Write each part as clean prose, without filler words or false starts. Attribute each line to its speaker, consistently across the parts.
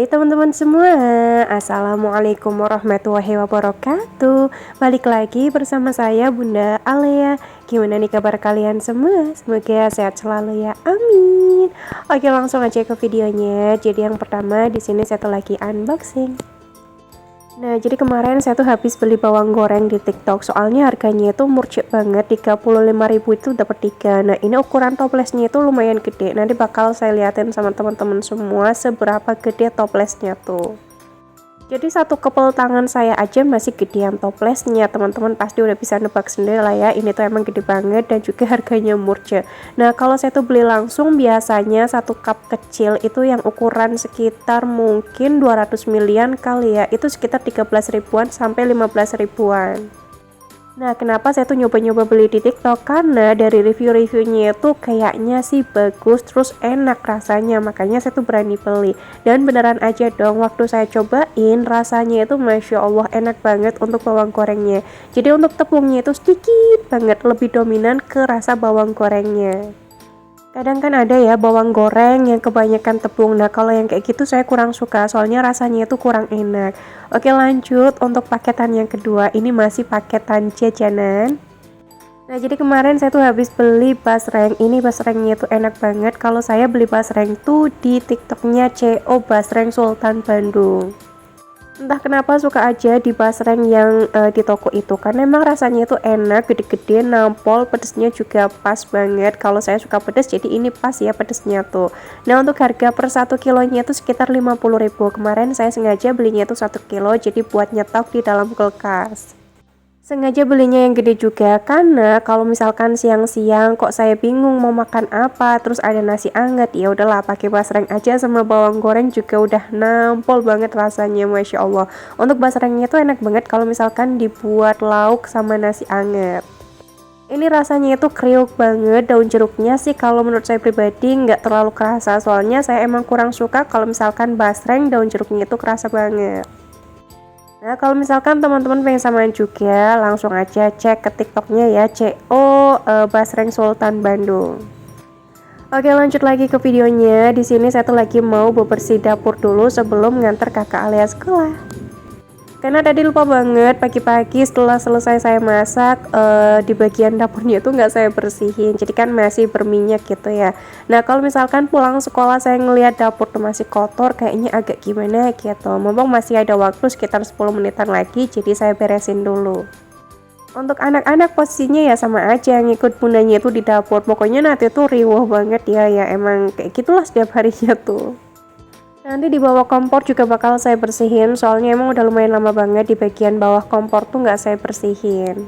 Speaker 1: Hai teman-teman semua, Assalamualaikum warahmatullahi wabarakatuh. Balik lagi bersama saya Bunda Alea. Gimana nih kabar kalian semua? Semoga sehat selalu ya, amin. Oke, langsung aja ke videonya. Jadi yang pertama di sini saya tuh lagi unboxing. Nah, jadi kemarin saya tuh habis beli bawang goreng di TikTok. Soalnya harganya itu murcik banget, 35.000 itu dapat 3. Nah, ini ukuran toplesnya itu lumayan gede. Nanti bakal saya liatin sama teman-teman semua seberapa gede toplesnya tuh. Jadi satu kepel tangan saya aja masih gedean toplesnya. Teman-teman pasti udah bisa nebak sendiri lah ya, ini tuh emang gede banget dan juga harganya murah. Nah, kalau saya tuh beli langsung biasanya satu cup kecil itu yang ukuran sekitar mungkin 200 milian kali ya, itu sekitar 13 ribuan sampai 15 ribuan. Nah, kenapa saya tuh nyoba-nyoba beli di TikTok? Karena dari review-reviewnya itu kayaknya sih bagus, terus enak rasanya, makanya saya tuh berani beli. Dan beneran aja dong, waktu saya cobain rasanya itu Masya Allah enak banget untuk bawang gorengnya. Jadi untuk tepungnya itu sedikit banget, lebih dominan ke rasa bawang gorengnya. Kadang kan ada ya bawang goreng yang kebanyakan tepung. Nah, kalau yang kayak gitu saya kurang suka, soalnya rasanya itu kurang enak. Oke, lanjut untuk paketan yang kedua. Ini masih paketan jajanan. Nah, jadi kemarin saya tuh habis beli basreng. Ini basrengnya tuh enak banget. Kalau saya beli basreng tuh di TikToknya CO Basreng Sultan Bandung. Entah kenapa suka aja di basreng yang di toko itu, karena emang rasanya itu enak, gede-gede, nampol, pedesnya juga pas banget. Kalau saya suka pedes, jadi ini pas ya pedesnya tuh. Nah, untuk harga per 1 kilonya itu sekitar 50.000. Kemarin saya sengaja belinya itu 1 kilo, jadi buat nyetok di dalam kulkas. Sengaja belinya yang gede juga karena kalau misalkan siang-siang kok saya bingung mau makan apa, terus ada nasi anget, ya udahlah pakai basreng aja sama bawang goreng juga udah nampol banget rasanya, Masya Allah. Untuk basrengnya tuh enak banget kalau misalkan dibuat lauk sama nasi anget. Ini rasanya itu kriuk banget, daun jeruknya sih kalau menurut saya pribadi nggak terlalu kerasa, soalnya saya emang kurang suka kalau misalkan basreng daun jeruknya itu kerasa banget. Nah, kalau misalkan teman-teman pengen samaan juga, langsung aja cek ke TikToknya ya, CO Basreng Sultan Bandung. Oke, lanjut lagi ke videonya. Di sini saya tuh lagi mau bebersih dapur dulu sebelum nganter kakak alias sekolah. Karena tadi lupa banget pagi-pagi setelah selesai saya masak, di bagian dapurnya itu nggak saya bersihin, jadi kan masih berminyak gitu ya. Nah, kalau misalkan pulang sekolah saya ngelihat dapur tuh masih kotor, kayaknya agak gimana gitu. Mumpung masih ada waktu sekitar 10 menitan lagi, jadi saya beresin dulu. Untuk anak-anak posisinya ya sama aja, ngikut bundanya itu di dapur. Pokoknya nanti tuh riuh banget ya emang kayak gitulah setiap harinya tuh. Nanti di bawah kompor juga bakal saya bersihin, soalnya emang udah lumayan lama banget di bagian bawah kompor tuh nggak saya bersihin.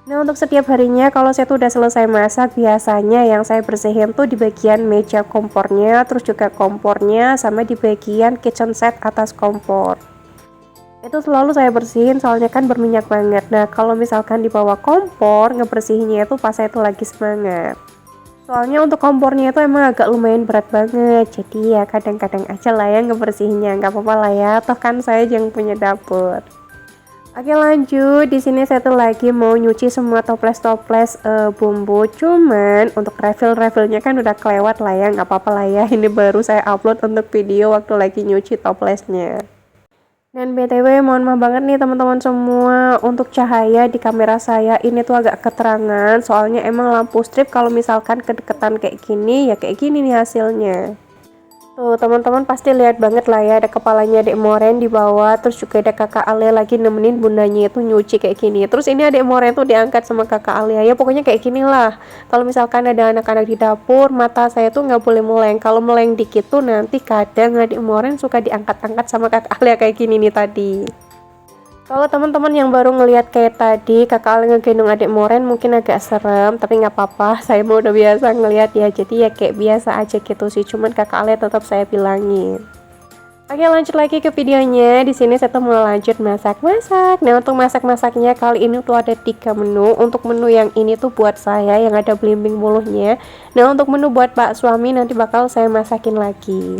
Speaker 1: Nah, untuk setiap harinya kalau saya tuh udah selesai masak, biasanya yang saya bersihin tuh di bagian meja kompornya, terus juga kompornya, sama di bagian kitchen set atas kompor. Itu selalu saya bersihin soalnya kan berminyak banget. Nah, kalau misalkan di bawah kompor, ngebersihinnya itu pas saya tuh lagi semangat. Soalnya untuk kompornya itu emang agak lumayan berat banget, jadi ya kadang-kadang aja lah ya ngebersihinnya, nggak apa-apa lah ya, toh kan saya yang punya dapur. Oke, lanjut. Di sini saya tuh lagi mau nyuci semua toples-toples bumbu, cuman untuk refill-refillnya kan udah kelewat lah ya, nggak apa-apa lah ya. Ini baru saya upload untuk video waktu lagi nyuci toplesnya. Dan BTW mohon maaf banget nih teman-teman semua, untuk cahaya di kamera saya ini tuh agak keterangan, soalnya emang lampu strip kalau misalkan kedekatan kayak gini ya kayak gini nih hasilnya. Tuh teman-teman pasti lihat banget lah ya, ada kepalanya Dek Moren di bawah, terus juga ada kakak Alia lagi nemenin bundanya itu nyuci kayak gini. Terus ini adik Moren tuh diangkat sama kakak Alia, ya pokoknya kayak gini lah. Kalau misalkan ada anak-anak di dapur, mata saya tuh nggak boleh meleng. Kalau meleng dikit tuh nanti kadang adik Moren suka diangkat-angkat sama kakak Alia kayak gini nih tadi. Kalau teman-teman yang baru ngelihat kayak tadi kakak Ali ngegendong adik Moren mungkin agak serem, tapi nggak apa-apa, saya mau udah biasa ngelihat ya, jadi ya kayak biasa aja gitu sih, cuman kakak Ali tetap saya bilangin. Oke, lanjut lagi ke videonya. Di sini saya tuh mau lanjut masak-masak. Nah, untuk masak-masaknya kali ini tuh ada 3 menu. Untuk menu yang ini tuh buat saya yang ada belimbing buluhnya. Nah, untuk menu buat Pak suami nanti bakal saya masakin lagi.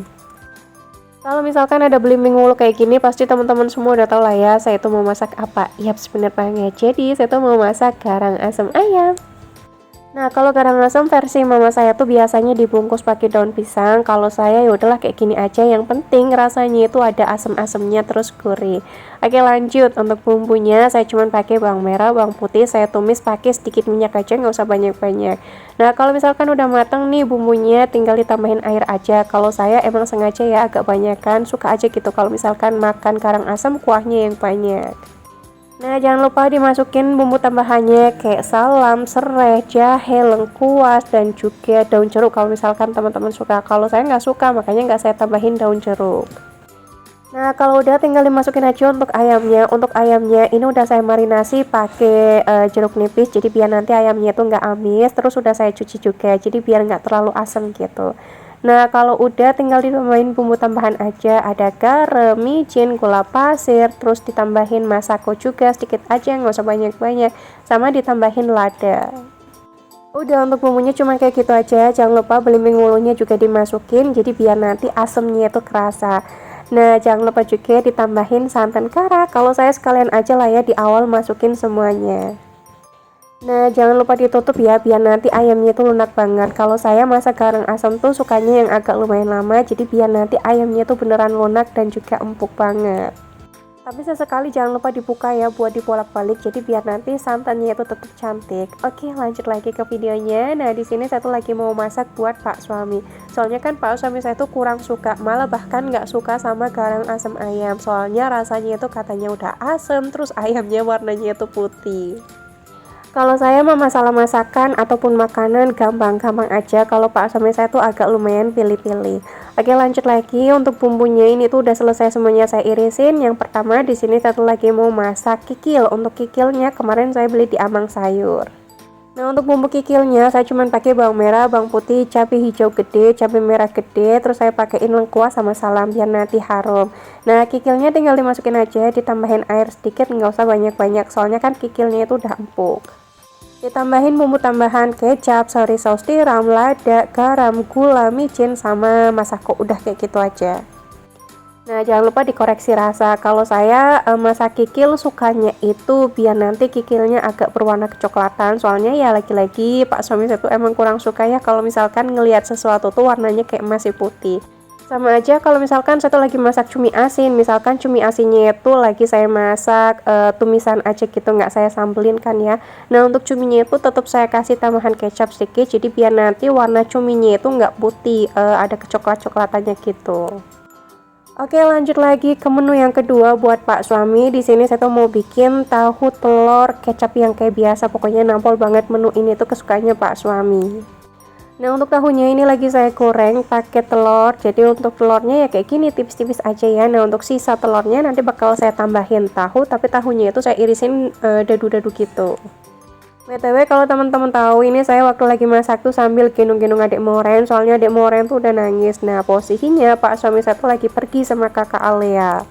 Speaker 1: Kalau misalkan ada belimbing wulu kayak gini, pasti teman-teman semua udah tahu lah ya, saya tuh mau masak apa. Yap, bener banget. Jadi, saya tuh mau masak garang asam ayam. Nah, kalau garam asam versi mama saya tuh biasanya dibungkus pakai daun pisang. Kalau saya ya udahlah kayak gini aja. Yang penting rasanya itu ada asam-asamnya terus gurih. Oke, lanjut untuk bumbunya. Saya cuma pakai bawang merah, bawang putih. Saya tumis pakai sedikit minyak aja, nggak usah banyak-banyak. Nah, kalau misalkan udah matang nih bumbunya, tinggal ditambahin air aja. Kalau saya emang sengaja ya agak banyakan, suka aja gitu. Kalau misalkan makan karang asam, kuahnya yang banyak. Nah, jangan lupa dimasukin bumbu tambahannya kayak salam, serai, jahe, lengkuas, dan juga daun jeruk kalau misalkan teman-teman suka. Kalau saya nggak suka, makanya nggak saya tambahin daun jeruk. Nah, kalau udah tinggal dimasukin aja untuk ayamnya. Untuk ayamnya ini udah saya marinasi pakai jeruk nipis, jadi biar nanti ayamnya tuh nggak amis. Terus udah saya cuci juga, jadi biar nggak terlalu asam gitu. Nah, kalau udah tinggal ditambahin bumbu tambahan aja, ada garam, micin, gula pasir, terus ditambahin masako juga sedikit aja, nggak usah banyak-banyak, sama ditambahin lada. Udah, untuk bumbunya cuma kayak gitu aja. Jangan lupa belimbing wulunya juga dimasukin, jadi biar nanti asemnya itu kerasa. Nah, jangan lupa juga ditambahin santan kara. Kalau saya sekalian aja lah ya di awal masukin semuanya. Nah, jangan lupa ditutup ya, biar nanti ayamnya itu lunak banget. Kalau saya masak garang asam tuh sukanya yang agak lumayan lama, jadi biar nanti ayamnya tuh beneran lunak dan juga empuk banget. Tapi sesekali jangan lupa dibuka ya buat dibolak-balik, jadi biar nanti santannya itu tetap cantik. Oke, lanjut lagi ke videonya. Nah, di sini saya tuh lagi mau masak buat Pak Suami. Soalnya kan Pak Suami saya tuh kurang suka, malah bahkan nggak suka sama garang asam ayam. Soalnya rasanya itu katanya udah asam, terus ayamnya warnanya itu putih. Kalau saya mah masalah masakan ataupun makanan gampang-gampang aja. Kalau Pak suami saya tuh agak lumayan pilih-pilih. Oke, lanjut lagi untuk bumbunya ini tuh udah selesai semuanya saya irisin. Yang pertama di sini satu lagi mau masak kikil. Untuk kikilnya kemarin saya beli di Amang Sayur. Nah, untuk bumbu kikilnya saya cuman pakai bawang merah, bawang putih, cabai hijau gede, cabai merah gede, terus saya pakaiin lengkuas sama salam biar nanti harum. Nah, kikilnya tinggal dimasukin aja, ditambahin air sedikit, nggak usah banyak-banyak soalnya kan kikilnya itu udah empuk. Ditambahin bumbu tambahan kecap, soy sauce tiram, lada, garam, gula, micin, sama masako. Udah kayak gitu aja. Nah, jangan lupa dikoreksi rasa. Kalau saya masak kikil sukanya itu biar nanti kikilnya agak berwarna kecoklatan. Soalnya ya lagi-lagi Pak suami saya tuh emang kurang suka ya kalau misalkan ngelihat sesuatu tuh warnanya kayak masih putih. Sama aja kalau misalkan satu lagi masak cumi asin, misalkan cumi asinnya itu lagi saya masak tumisan aja gitu, nggak saya sambelin kan ya. Nah, untuk cuminya itu tetap saya kasih tambahan kecap sedikit, jadi biar nanti warna cuminya itu nggak putih, ada kecoklat-coklatannya gitu. Oke, lanjut lagi ke menu yang kedua buat Pak suami. Di sini saya tuh mau bikin tahu telur kecap yang kayak biasa, pokoknya nampol banget menu ini tuh kesukaannya Pak suami. Nah, untuk tahunya ini lagi saya goreng pakai telur. Jadi untuk telurnya ya kayak gini tipis-tipis aja ya. Nah, untuk sisa telurnya nanti bakal saya tambahin tahu, tapi tahunya itu saya irisin dadu-dadu gitu. BTW kalau teman-teman tahu ini saya waktu lagi masak tuh sambil gendong-gendong adik Moren, soalnya adik Moren tuh udah nangis. Nah, posisinya Pak suami saya tuh lagi pergi sama kakak Alea.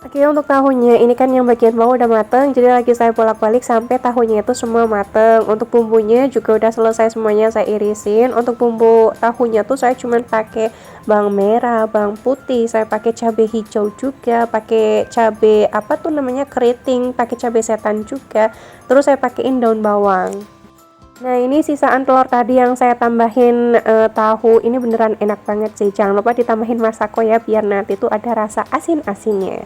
Speaker 1: Oke, untuk tahunya ini kan yang bagian bawah udah mateng, jadi lagi saya bolak-balik sampai tahunya itu semua mateng. Untuk bumbunya juga udah selesai semuanya saya irisin. Untuk bumbu tahunya tuh saya cuman pakai bawang merah, bawang putih, saya pakai cabai hijau juga, pakai cabai apa tuh namanya keriting, pakai cabai setan juga. Terus saya pakein daun bawang. Nah, ini sisaan telur tadi yang saya tambahin tahu, ini beneran enak banget sih. Jangan lupa ditambahin masako ya biar nanti tuh ada rasa asin-asinnya.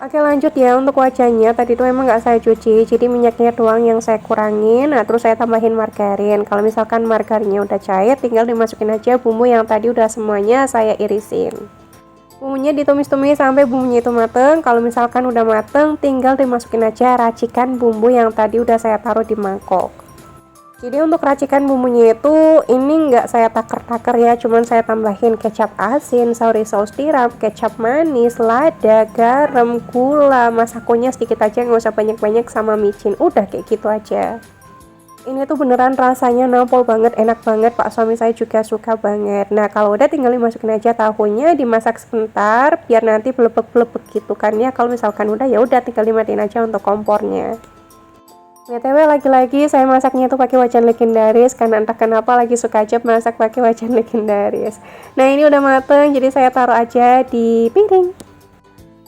Speaker 1: Oke, lanjut ya untuk wajahnya. Tadi tuh emang nggak saya cuci, jadi minyaknya doang yang saya kurangin. Nah, terus saya tambahin margarin. Kalau misalkan margarinnya udah cair, tinggal dimasukin aja bumbu yang tadi udah semuanya saya irisin. Bumbunya ditumis-tumis sampai bumbunya itu mateng. Kalau misalkan udah mateng, tinggal dimasukin aja racikan bumbu yang tadi udah saya taruh di mangkok. Jadi untuk racikan bumbunya itu ini nggak saya taker-taker ya, cuman saya tambahin kecap asin, soy sauce tiram, kecap manis, lada, garam, gula, masakonya sedikit aja, nggak usah banyak-banyak, sama micin. Udah kayak gitu aja. Ini tuh beneran rasanya nampol banget, enak banget. Pak suami saya juga suka banget. Nah, kalau udah tinggal dimasukin aja tahunya, dimasak sebentar biar nanti belebek-belebek gitu kan ya. Kalau misalkan udah ya udah tinggal dimatiin aja untuk kompornya. BTW lagi-lagi saya masaknya tuh pakai wajan legendaris karena entah kenapa lagi suka aja masak pakai wajan legendaris. Nah, ini udah mateng, jadi saya taruh aja di piring.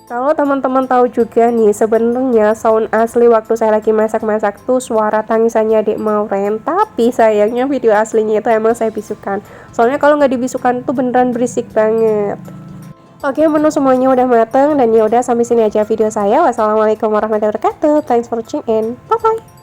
Speaker 1: Kalau teman-teman tahu juga nih, sebenarnya sound asli waktu saya lagi masak-masak tuh suara tangisannya Dek Mauren, tapi sayangnya video aslinya itu emang saya bisukan. Soalnya kalau nggak dibisukan tuh beneran berisik banget. Oke, menu semuanya udah mateng dan ya udah sampai sini aja video saya. Wassalamualaikum warahmatullahi wabarakatuh. Thanks for watching and bye bye.